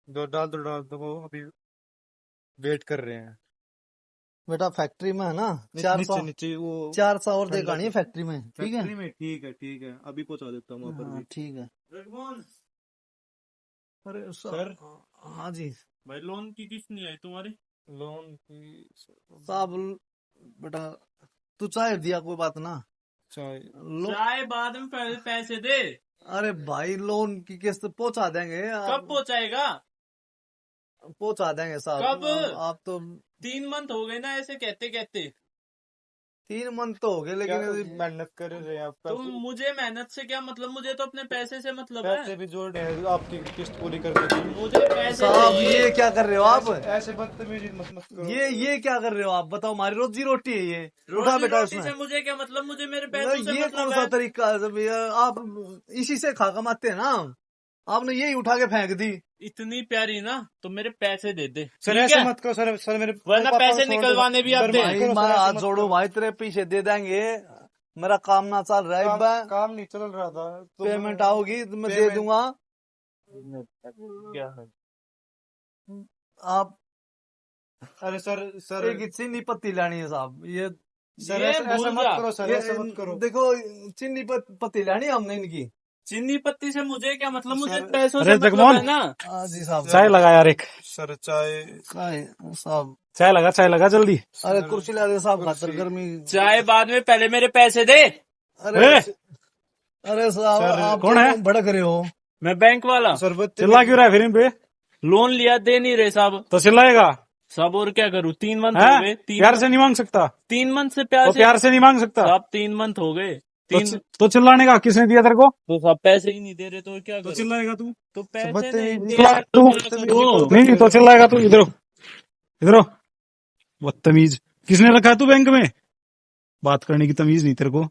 डाल दो वो अभी वेट कर रहे हैं। बेटा फैक्ट्री में है ना, 400 नीचे वो 400 और ठंडा देगा नहीं फैक्ट्री में, ठीक है। फैक्ट्री में। ठीक है अभी पहुंचा देता हूँ वहाँ पर हाँ भी। ठीक है। अरे सर हाँ जी भाई, लोन की किस्त नहीं आई तुम्हारी? लोन की साहब, बेटा तू चाय दिया कोई बात ना, चाय चाय बाद में पहले पैसे दे। अरे भाई लोन की किस्त पहुंचा देंगे, कब पहुंचाएगा? पहुंचा देंगे साहब। कब? आप तो 3 मंथ हो गए ना ऐसे कहते कहते। 3 मंथ तो हो गए, लेकिन मेहनत कर रहे हैं आप। तुम मुझे मेहनत से क्या मतलब, मुझे तो अपने पैसे से मतलब है। पैसे भी जोड़ रहे हैं आपकी किस्त पूरी करने के लिए। मुझे पैसे साहब चाहिए। ये क्या कर रहे हो आप? ऐसे बदतमीजी मत करो। ये क्या कर रहे हो आप? बताओ, हमारी रोजी रोटी है ये। उठा रोजी बेटा रोटी उसमें। से मुझे क्या मतलब, मुझे मेरे पैसों से ये मतलब कौन सा है। तरीका है? भैया आप इसी से खा कमाते हैं ना, आपने यही उठा के फेंक दी। इतनी प्यारी ना, तो मेरे पैसे दे दे। सर ठीक ऐसे है? मत करो सर मेरे वरना पापा पैसे को छोड़ दो। निकलवाने भी आप सर, दे। मत भाई करो, मैं सर, ऐसे हाथ मत जोड़ू करो। भाई, तेरे पीछे दे देंगे। मेरा काम ना चल रहा है, एक बार काम नहीं चल रहा था तो पेमेंट आओगी तो मैं दे पेमेंट- दूंगा। क्या है? आप अरे सर एक चीनी पत्ती लानी है साहब, ये सर ये ऐसे भूल मत जा। करो सर, ये ऐसे मत करो। देखो चीनी पत्ती लानी है हमने इनकी। चीनी पत्ती से मुझे क्या मतलब, मुझे सर- पैसों अरे से मतलब जगमोहन। है ना। हाँ जी साहब। चाय लगा यार एक। सर चाय साहब चाय लगा जल्दी। अरे कुर्सी ला दे साहब, खातर कुर्सी। गर्मी। चाय बाद में, पहले मेरे पैसे दे। अरे ए! अरे साहब सर, आप कौन तो है? भड़क रहे हो। मैं बैंक वाला। सर चिल्ला क्यों रहा है फिर इन पे? लोन लिया, दे नहीं रहे साहब। तो चिल्लाएगा? साहब और क्या करूँ, 3 मंथ हैं? हो गए। प्यार से नहीं मांग सकता? 3 मंथ से प्यार तो से। प्यार से नहीं मांग सकता? साहब 3 मंथ हो गए। तो चिल्लाने का किसने दिया तेरे को? तो साहब पैसे ही नहीं दे रहे तो क्या तो करूं? चिल्लाएगा तू? तो पैसे बदतमीजी- नहीं दे चिल्ला रहे तू। तो क्या करूं? नहीं तो चिल्लाएगा तू। इधर बदतमीज। किसने रखा है तू बैंक में? बात करने की तमीज नहीं तेरे को।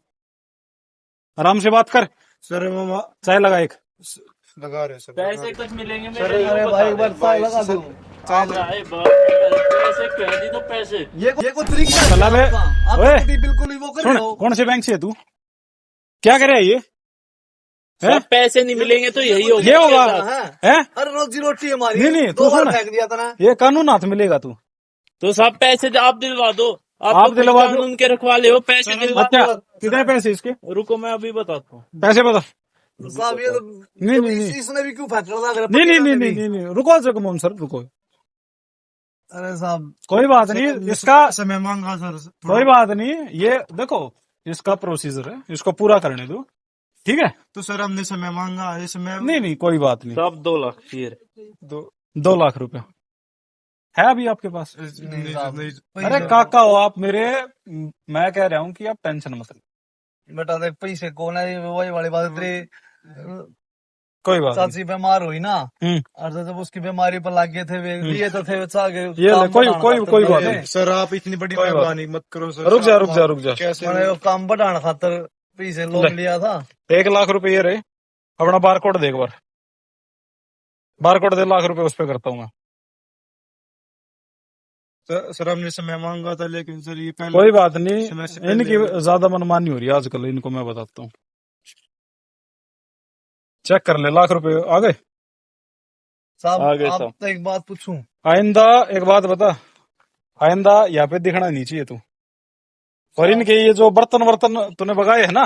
आराम से बात कर। सर मामा चाय लगा एक। लगा रहे सर। पैसे कुछ मिलेंगे सर, मेरे? अरे भाई एक बार चाय लगा दो। अरे बाप रे, पैसे कह दी तो पैसे। ये कोई तरीका है चला बे। आपका? आप ओए। तो बिल्कुल ही वो कर सुन, रहे हो। कौन से बैंक से है तू? क्या करे ये? हैं? साहब पैसे नहीं मिलेंगे तो यही होगा। ये होगा। है? हैं? अरे रोजी रोटी हमारी। नहीं, तू 2 बार सुन। फेंक दिया था ना। ये कानून हाथ में लेगा तू। तो साहब पैसे आप दिलवा दो। आप आप दिलवा दो। कानून के रखवा ले हो, पैसे दिलवा अच्छा दो। कितने पैसे इसके? रुको मैं अभी बताता हूँ। पैसे बता। साहब ये तो नहीं। इसने भी क्यों फेंक रहा था? नहीं, रुको जगमोहन सर, रुको। अरे साहब कोई बात नहीं, इसका समय मांगा सर। कोई बात नहीं। ये देखो, इसका प्रोसीजर है, इसको पूरा करने दो, ठीक है? तो सर हमने समय मांगा, ये समय नहीं, कोई बात नहीं। साहब 2 लाख चाहिए। 2 लाख रुपए है अभी आपके पास? नहीं। अरे काका हो आप मेरे, मैं कह रहा हूँ कि आप टेंशन मत लो। बेटा देख, पैसे कौन है? वही वाली बात तेरी कोई बात नहीं। चाची बीमार हुई ना, हम्म। और जब उसकी बीमारी पर लग गए थे वे लिए तो थे ये ले, कोई बात नहीं। सर आप इतनी बड़ी कोई बात मेहरबानी मत करो सर। रुक जा। कैसे मैंने वो काम बढ़ाने खातर पैसे लोन लिया था। 1 लाख रुपए ये रहे। अपना बार कोड दे एक बार। बार कोड दे, लाख रुपए उस पे करता हूँ मैं। सर हमने समय मांगा था, लेकिन सर ये पहले कोई बात नहीं, समय से पहले- इनकी ज्यादा मनमानी हो रही है आजकल, इनको मैं बताता हूँ। चेक कर ले, लाख रुपए आ गए। साहब आगे आप साहब। तो एक बात पूछूं। आइंदा एक बात बता, आइंदा यहाँ पे दिखना नहीं चाहिए तू। और इनके ये जो बर्तन तूने बगाए है ना,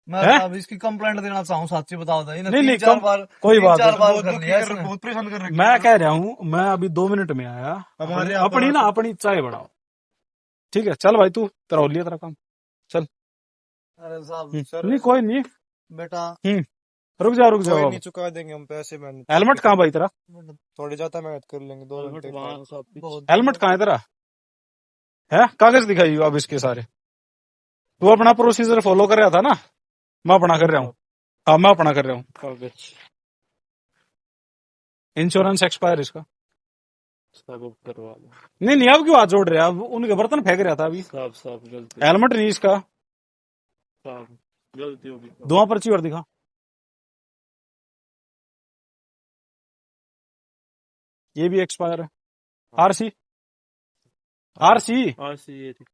मैं हैं? साहब इसकी कंप्लेंट देना चाहूँ, सच्ची बताओ तो। नहीं, 3-4 बार कोई बात 3-4 नहीं। बार बहुत कर दुखी लिया कर- इसने। बहुत परेशान कर रखे मैं कह रहा हूँ, मैं अभी 2 मिनट में आया। हमारे यहाँ अपनी पर- ना अपनी चाय बढ़ाओ, ठीक है? चल भाई, तू तेरा हो लिया तेरा काम। अरे साहब नहीं कोई नहीं, बेटा रुक जा कोई नहीं, चुका देंगे हम पैसे। मैंने हेलमेट कहाँ भाई तेरा? थोड़ी ज्यादा मेहनत कर लेंगे 2 घंटे। बहुत हेलमेट कहाँ है तेरा? है? कागज दिखाई अब इसके सारे। तू अपना प्रोसीजर फॉलो कर रहा था ना? मैं अपना कर रहा हूँ। हाँ, मैं अपना कर रहा हूँ। कागज इंश्योरेंस एक्सपायर इसका। सब करवा लो। नहीं, अब क्यों हाथ जोड़ रहे? अब उनके बर्तन फेंक रहा था अभी। साहब गलती। हेलमेट नहीं इसका। साहब गलती होगी। दुआ पर्ची और दिखा। ये भी एक्सपायर है। आरसी ये थी।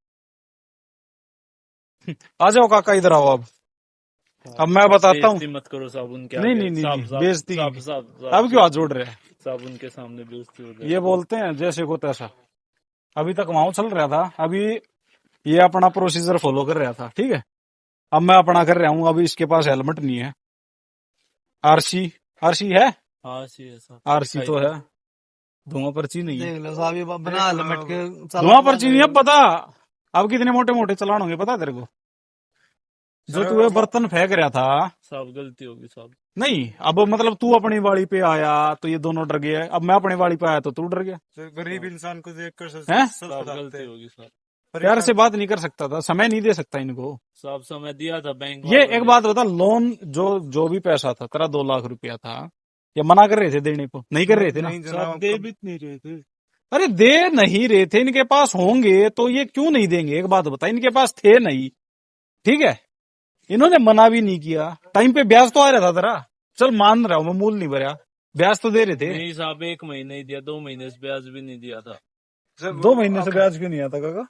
आ जाओ काका, इधर आओ अब मैं बताता हूँ। बेइज्जती मत करो साहब उनके नहीं, आगे। नहीं, साहब, नहीं, साहब, बेइज्जती साहब, नहीं। साहब, अब क्यों हाथ जोड़ रहे हैं? साहब उनके सामने बेइज्जती हो जाएगी। ये बोलते हैं जैसे को तैसा। अभी तक वहां चल रहा था, अभी ये अपना प्रोसीजर फॉलो कर रहा था, ठीक है। अब मैं अपना कर रहा हूँ, अभी इसके पास हेलमेट नहीं है। आरसी आरसी है, हाँ सी है साहब। आरसी तो है, धुआं पर्ची नहीं है। देख लो साहब, ये बना हेलमेट के धुआं पर्ची नहीं है पता। अब कितने मोटे मोटे चलान होंगे पता तेरे को। जो तू ये बर्तन फेंक रहा था, साहब गलती होगी साहब। नहीं अब मतलब तू अपनी वाली पे आया तो ये दोनों डर गए, अब मैं अपनी वाली पे आया तो तू डर गया। तो गरीब इंसान को देखकर हैं? सब साहब बताते गलती हैं। होगी साहब। प्यार से बात नहीं कर सकता था, समय नहीं दे सकता इनको। साहब समय दिया था बैंक ये वालों एक ने। बात बता, लोन जो भी पैसा था तेरा 2 लाख रुपया था, ये मना कर रहे थे देने को? नहीं कर रहे थे ना? नहीं साहब जनाब, दे भी नहीं रहे थे। अरे दे नहीं रहे थे, इनके पास होंगे तो ये क्यों नहीं देंगे? एक बात बता, इनके पास थे नहीं, ठीक है, इन्होंने मना भी नहीं किया। टाइम पे ब्याज तो आ रहा था तेरा, चल मान रहा हूं मैं, मूल नहीं भरा, ब्याज तो दे रहे थे। नहीं साहब 1 महीने ही दिया, 2 महीने से ब्याज भी नहीं दिया था। 2 महीने से ब्याज क्यों नहीं आता काका?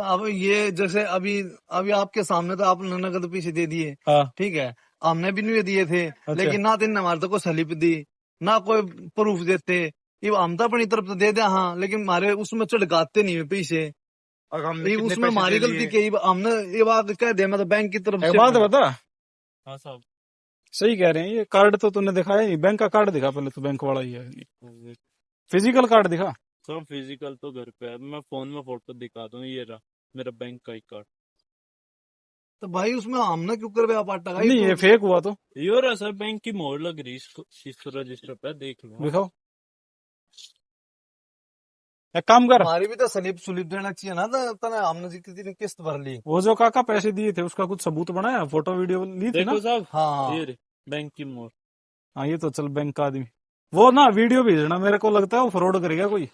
अब ये जैसे अभी अभी आपके सामने तो आपने नगद पैसे दे दिए, हाँ ठीक है, हमने भी नहीं दिए थे। लेकिन ना तो इनने हमारे तो कोई स्लिप दी, ना कोई प्रूफ देते। ये हम तो अपनी तरफ से दे दे, हाँ, लेकिन हमारे उसमें चढ़गाते नहीं है पैसे। और हम ये कितने उसमें पैसे हमारी दे गलती लिए? की, हमने ये बात कह दिया, मतलब बैंक की तरफ एक से। बात बता, हाँ साहब। सही कह रहे हैं, ये कार्ड तो तूने दिखाया नहीं, बैंक का कार्ड दिखा पहले, तो बैंक वाला ही है, फिजिकल कार्ड दिखा। सब फिजिकल तो घर पे है, मैं फोन में फोटो दिखा दूं, ये रहा मेरा बैंक का ही कार्ड। तो भाई उसमें हमने क्यों कर व्यापार टका? नहीं ये फेक हुआ तो ये रहा सर, बैंक की मोहर लग रही इस रजिस्टर पे, देख लो। दिखाओ। एक काम कर, हमारी भी तो स्लिप सुलिप देना चाहिए ना, तो हमने किसी ने किस्त भर ली। वो जो काका पैसे दिए थे उसका कुछ सबूत बनाया, फोटो वीडियो ली थी ना? देखो साहब, हाँ ये रे बैंक की मोहर। हाँ ये तो चल बैंक का आदमी, वो ना वीडियो भेजना, मेरे को लगता है वो फ्रॉड करेगा कोई,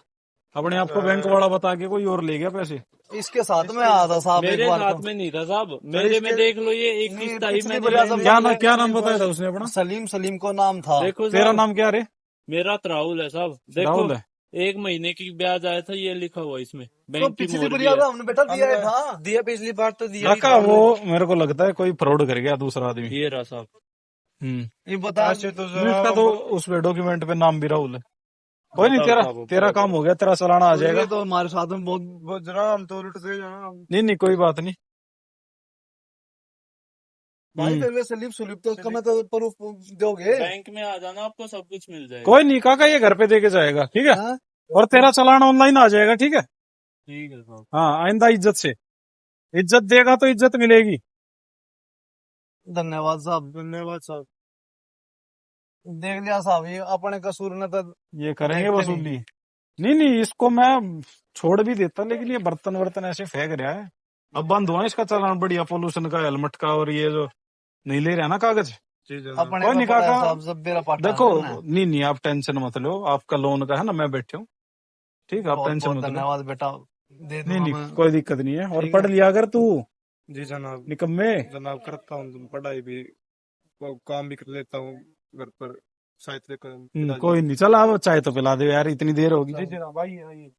अपने आप को बैंक वाला बता के कोई और ले गया पैसे। इसके साथ में आया था साहब एक मेरे बार साथ तो। में नहीं था साहब, मेरे में देख लो, ये एक नहीं, किस्त आई पिछली मैंने बार बैंक जब में। क्या नाम बताया था उसने अपना? सलीम को नाम था। देखो तेरा साहब, नाम क्या रे? मेरा तो राहुल है साहब। देखो राहुल है। 1 महीने की ब्याज आया था, ये लिखा हुआ इसमें, तो बैंक की पिछली मोहर बार भी है। हमने बेटा दिया ही था। दिया पिछली बार तो दिया ही काका था। वो मेरे को लगता है कोई फ्रॉड कर गया दूसरा आदमी। ये रहा साहब। ये बता, आज से तो जरा इसका तो उस पे डॉक्यूमेंट पे नाम भी राहुल है। कोई नहीं, बताओ तेरा साहब, तेरा काम हो गया, तेरा चालान आ जाएगा। ये तो हमारे साथ में बहुत। वो जरा हम तो उलट गए जनाब। नहीं कोई बात नहीं। भाई पहले स्लिप सुलिप तो उसका मैं तो प्रूफ दोगे। बैंक में आ जाना, आपको सब कुछ मिल जाएगा। कोई नहीं काका, ये घर पे दे के जाएगा, ठीक है, हाँ? और तेरा चालान ऑनलाइन आ जाएगा, ठीक है। ठीक है साहब। हाँ आइंदा इज्जत से, इज्जत देगा तो इज्जत मिलेगी। धन्यवाद साहब। धन्यवाद साहब। देख लिया साहब, ये अपने कसूर ने तो ये करेंगे देखते वसूली। नहीं इसको मैं छोड़ भी देता, लेकिन ये बर्तन वर्तन ऐसे फेंक रहा है। अब बंद हुआ इसका चालान, बढ़िया पोल्यूशन का, हेलमेट का, और ये जो नहीं ले रहा ना कागज। जी जनाब। अपने कोई को नहीं पता है काका, साहब, सब मेरा पार्टनर देखो है ना। नहीं आप टेंशन मत लो, आपका लोन का है ना, मैं बैठे हूँ, ठीक है, आप बहुत टेंशन बहुत मत लो। धन्यवाद बेटा, दे दूंगा नहीं मैं। कोई दिक्कत नहीं है, और ठीक पढ़ है। लिया अगर तू जी जनाब। निकम्मे। जनाब करता हूँ पढ़ाई भी, वो काम भी कर लेता हूँ घर पर, साहित्य कोई नहीं, चल अब चाय तो पिला दे यार, इतनी देर होगी। जनाब आइए आइए।